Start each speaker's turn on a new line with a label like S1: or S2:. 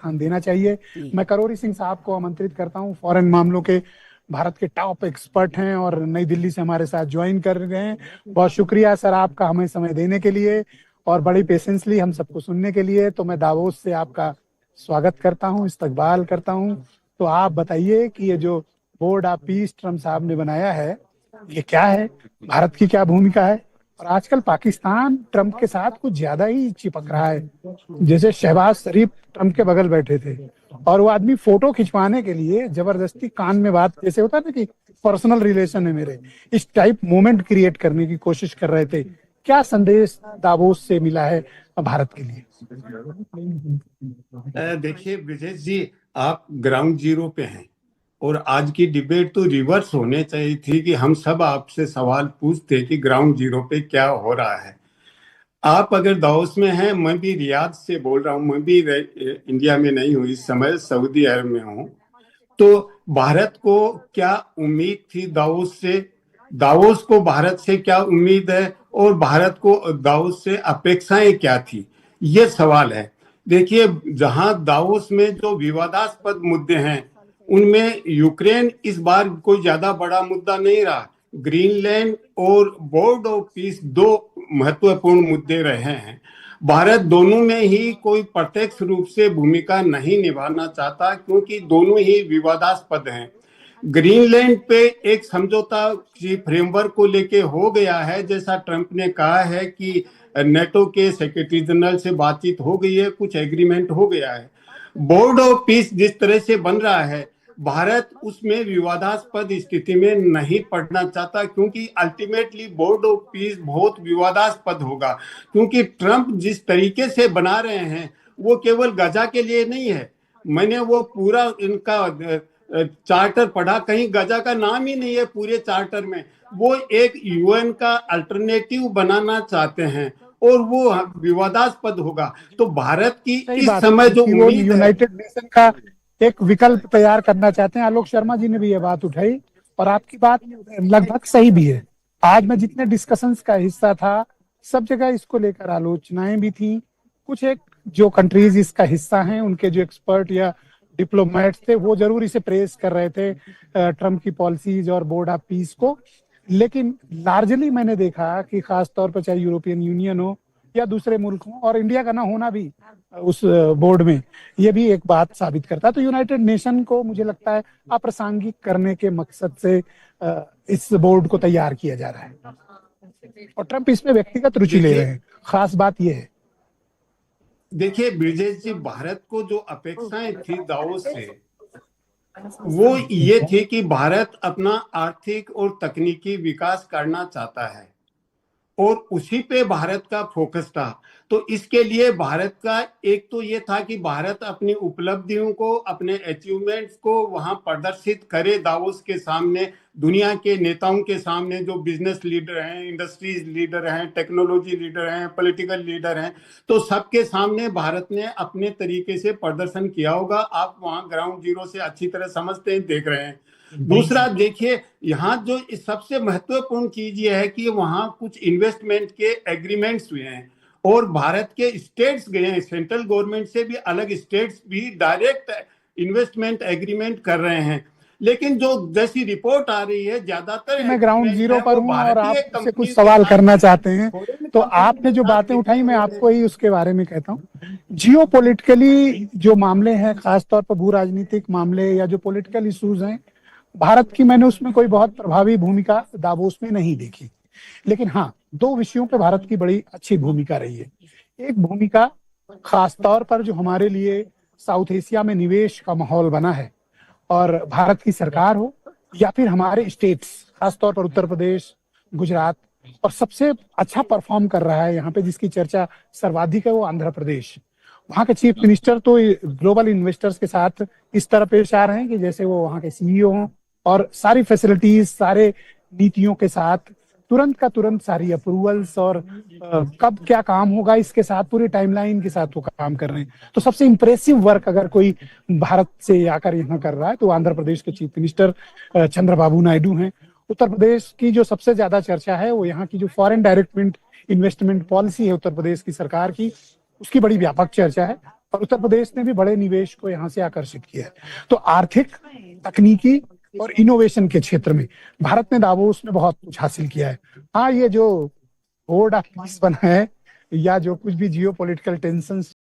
S1: ध्यान देना चाहिए। मैं करोरी सिंह साहब को आमंत्रित करता हूँ, फॉरेन मामलों के भारत के टॉप एक्सपर्ट हैं और नई दिल्ली से हमारे साथ ज्वाइन कर रहे हैं। बहुत शुक्रिया सर आपका हमें समय देने के लिए और बड़ी पेशेंसली हम सबको सुनने के लिए। तो मैं दावोस से आपका स्वागत करता हूँ, इस्तकबाल करता हूँ। तो आप बताइए कि ये जो बोर्ड ऑफ पीस ट्रम्प साहब ने बनाया है, ये क्या है, भारत की क्या भूमिका है? और आजकल पाकिस्तान ट्रम्प के साथ कुछ ज्यादा ही चिपक रहा है। जैसे शहबाज शरीफ ट्रम्प के बगल बैठे थे और वो आदमी फोटो खिंचवाने के लिए जबरदस्ती कान में बात, जैसे होता है ना कि पर्सनल रिलेशन है मेरे, इस टाइप मोमेंट क्रिएट करने की कोशिश कर रहे थे। क्या संदेश दावोस से मिला है भारत के लिए?
S2: देखिए ब्रिजेश जी, आप ग्राउंड जीरो पे हैं और आज की डिबेट तो रिवर्स होने चाहिए थी कि हम सब आपसे सवाल पूछते कि ग्राउंड जीरो पे क्या हो रहा है। आप अगर दावोस में हैं, मैं भी रियाद से बोल रहा हूँ, मैं भी इंडिया में नहीं हूँ इस समय, सऊदी अरब में हूँ। तो भारत को क्या उम्मीद थी दावोस से, दावोस को भारत से क्या उम्मीद है और भारत को दावोस से अपेक्षाएं क्या थी, ये सवाल है। देखिए, जहां दावोस में जो विवादास्पद मुद्दे हैं उनमें यूक्रेन इस बार कोई ज्यादा बड़ा मुद्दा नहीं रहा। ग्रीनलैंड और बोर्ड ऑफ पीस दो महत्वपूर्ण मुद्दे रहे हैं। भारत दोनों में ही कोई प्रत्यक्ष रूप से भूमिका नहीं निभाना चाहता क्योंकि दोनों ही विवादास्पद हैं। ग्रीनलैंड पे एक समझौता की फ्रेमवर्क को लेके हो गया है, जैसा ट्रंप ने कहा है कि नेटो के सेक्रेटरी जनरल से बातचीत हो गई है, कुछ एग्रीमेंट हो गया है। बोर्ड ऑफ पीस जिस तरह से बन रहा है, भारत उसमें विवादास्पद स्थिति में नहीं पड़ना चाहता क्योंकि अल्टीमेटली बोर्ड ऑफ पीस बहुत विवादास्पद होगा। क्योंकि ट्रंप जिस तरीके से बना रहे हैं वो केवल गजा के लिए नहीं है। मैंने वो पूरा इनका चार्टर पढ़ा, कहीं गजा का नाम ही नहीं है पूरे चार्टर में। वो एक यूएन का अल्टरनेटिव बनाना चाहते हैं और वो विवादास्पद होगा। तो भारत की इस समय जो
S1: वो यूनाइटेड नेशन का एक विकल्प तैयार करना चाहते हैं। आलोक शर्मा जी ने भी ये बात उठाई और आपकी बात लगभग सही भी है। आज मैं जितने डिस्कशंस का हिस्सा था, सब जगह इसको लेकर आलोचनाएं भी थी। कुछ एक जो कंट्रीज इसका हिस्सा हैं, उनके जो एक्सपर्ट या डिप्लोमेट्स थे, वो जरूर इसे प्रेस कर रहे थे ट्रम्प की पॉलिसीज और बोर्ड ऑफ पीस को। लेकिन लार्जली मैंने देखा कि खास तौर पर चाहे यूरोपियन यूनियन हो या दूसरे मुल्क हो, और इंडिया का ना होना भी उस बोर्ड में, ये भी एक बात साबित करता है। तो यूनाइटेड नेशन को मुझे लगता है अप्रासंगिक करने के मकसद से इस बोर्ड को तैयार किया जा रहा है और ट्रम्प इसमें व्यक्तिगत रुचि ले रहे हैं। खास बात यह है।
S2: देखिए ब्रिजेश जी, भारत को जो अपेक्षाएं थी दावोस से, वो ये थी कि भारत अपना आर्थिक और तकनीकी विकास करना चाहता है और उसी पे भारत का फोकस था। तो इसके लिए भारत का एक तो ये था कि भारत अपनी उपलब्धियों को, अपने अचीवमेंट्स को वहां प्रदर्शित करे दावोस के सामने, दुनिया के नेताओं के सामने, जो बिजनेस लीडर हैं, इंडस्ट्रीज लीडर हैं, टेक्नोलॉजी लीडर हैं, पॉलिटिकल लीडर हैं। तो सबके सामने भारत ने अपने तरीके से प्रदर्शन किया होगा। आप वहां ग्राउंड जीरो से अच्छी तरह समझते हैं, देख रहे हैं। दूसरा देखिए, यहाँ जो सबसे महत्वपूर्ण चीज ये है कि वहाँ कुछ इन्वेस्टमेंट के एग्रीमेंट्स हुए हैं और भारत के स्टेट्स गए हैं, सेंट्रल गवर्नमेंट से भी अलग स्टेट्स भी डायरेक्ट इन्वेस्टमेंट एग्रीमेंट कर रहे हैं। लेकिन जो जैसी रिपोर्ट आ रही है, ज्यादातर
S1: मैं ग्राउंड जीरो पर हूँ और आपसे कुछ सवाल करना चाहते हैं। तो आपने जो बातें उठाई, मैं आपको ही उसके बारे में कहता हूँ। जियोपॉलिटिकली जो मामले हैं, खासतौर पर भू राजनीतिक मामले या जो पॉलिटिकल इश्यूज हैं, भारत की मैंने उसमें कोई बहुत प्रभावी भूमिका दावोस में नहीं देखी। लेकिन हाँ, दो विषयों पे भारत की बड़ी अच्छी भूमिका रही है। एक भूमिका खासतौर पर जो हमारे लिए साउथ एशिया में निवेश का माहौल बना है, और भारत की सरकार हो या फिर हमारे स्टेट्स, खासतौर पर उत्तर प्रदेश, गुजरात, और सबसे अच्छा परफॉर्म कर रहा है यहाँ पे जिसकी चर्चा सर्वाधिक है, वो आंध्र प्रदेश। वहाँ के चीफ मिनिस्टर तो ग्लोबल इन्वेस्टर्स के साथ इस तरह पेश आ रहे हैं कि जैसे वो वहाँ के सीईओ हों, और सारी फैसिलिटीज, सारे नीतियों के साथ तुरंत का तुरंत सारी अप्रूवल्स और कब क्या काम होगा इसके साथ पूरी टाइमलाइन के साथ वो काम कर रहे हैं। तो सबसे इंप्रेसिव वर्क अगर कोई भारत से आकर यहाँ कर रहा है तो आंध्र प्रदेश के चीफ मिनिस्टर चंद्रबाबू नायडू हैं। उत्तर प्रदेश की जो सबसे ज्यादा चर्चा है वो यहाँ की जो फॉरेन डायरेक्ट इन्वेस्टमेंट पॉलिसी है उत्तर प्रदेश की सरकार की, उसकी बड़ी व्यापक चर्चा है। और उत्तर प्रदेश ने भी बड़े निवेश को यहाँ से आकर्षित किया है। तो आर्थिक, तकनीकी और इनोवेशन के क्षेत्र में भारत ने दावोस में बहुत कुछ हासिल किया है। हाँ, ये जो बोर्ड ऑफ पीस बना है या जो कुछ भी जियो पॉलिटिकल टेंशन